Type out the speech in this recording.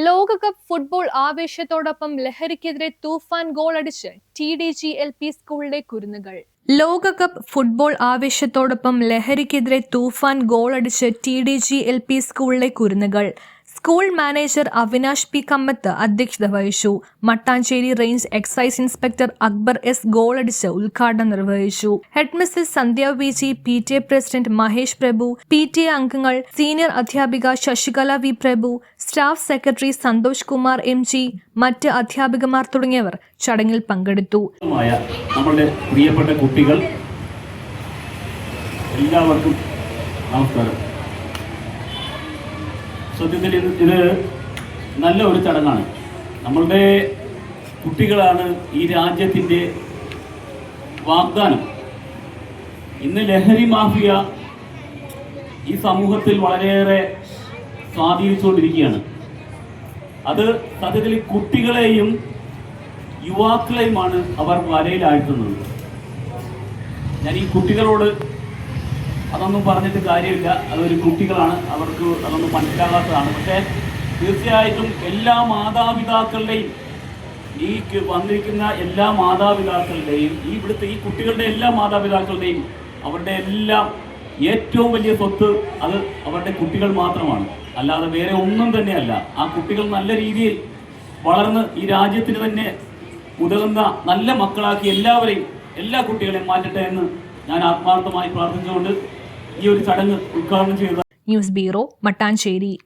ലോകകപ്പ് ഫുട്ബോൾ ആവേശത്തോടൊപ്പം ലഹരിക്കെതിരെ തൂഫാൻ ഗോളടിച്ച് TDG-LP സ്കൂളിലെ കുരുന്നുകൾ. ലോകകപ്പ് ഫുട്ബോൾ ആവേശത്തോടൊപ്പം ലഹരിക്കെതിരെ തൂഫാൻ ഗോളടിച്ച് TDG-LP സ്കൂളിലെ കുരുന്നുകൾ. School manager Avinash P Kamath അധ്യക്ഷത വഹിച്ചു. Mattancherry range excise inspector Akbar S ഗോളടിച്ച് ഉദ്ഘാടനം നിർവഹിച്ചു. Head Mrs Sandhya VG, PTA president Mahesh Prabhu, PTA അംഗങ്ങൾ, സീനിയർ അധ്യാപിക Sasikala V Prabhu, staff secretary Santhosh Kumar MG, മറ്റ് അധ്യാപികമാർ തുടങ്ങിയവർ ചടങ്ങിൽ പങ്കെടുത്തു. നമ്മുടെ പ്രിയപ്പെട്ട കുട്ടികൾ എല്ലാവർക്കും നമസ്കാരം. സത്യത്തിൽ ഇത് നല്ല ഒരു ചടങ്ങാണ്. നമ്മളുടെ കുട്ടികളാണ് ഈ രാജ്യത്തിൻ്റെ വാഗ്ദാനം. ഇന്ന് ലഹരി മാഫിയ ഈ സമൂഹത്തിൽ വളരെയേറെ സ്വാധീനിച്ചുകൊണ്ടിരിക്കുകയാണ്. അത് സത്യത്തിൽ കുട്ടികളെയും യുവാക്കളെയുമാണ് അവർ വലയിലാഴ്ത്തുന്നത്. ഞാൻ ഈ കുട്ടികളോട് അതൊന്നും പറഞ്ഞിട്ട് കാര്യമില്ല, അതൊരു കുട്ടികളാണ്, അവർക്ക് അതൊന്നും മനസ്സിലാകാത്തതാണ്. പക്ഷേ തീർച്ചയായിട്ടും എല്ലാ മാതാപിതാക്കളുടെയും, ഈ വന്നിരിക്കുന്ന എല്ലാ മാതാപിതാക്കളുടെയും, ഇവിടുത്തെ ഈ കുട്ടികളുടെ എല്ലാ മാതാപിതാക്കളുടെയും അവരുടെ എല്ലാം ഏറ്റവും വലിയ സ്വത്ത് അത് അവരുടെ കുട്ടികൾ മാത്രമാണ്, അല്ലാതെ വേറെ ഒന്നും തന്നെയല്ല. ആ കുട്ടികൾ നല്ല രീതിയിൽ വളർന്ന് ഈ രാജ്യത്തിന് തന്നെ ഉതകുന്ന നല്ല മക്കളാക്കി എല്ലാ കുട്ടികളെയും മാറ്റട്ടെ എന്ന് ഞാൻ ആത്മാർത്ഥമായി പ്രാർത്ഥിച്ചുകൊണ്ട് ഈ ഒരു ചടങ്ങ് ഉദ്ഘാടനം ചെയ്ത ന്യൂസ് ബ്യൂറോ, മട്ടാഞ്ചേരി.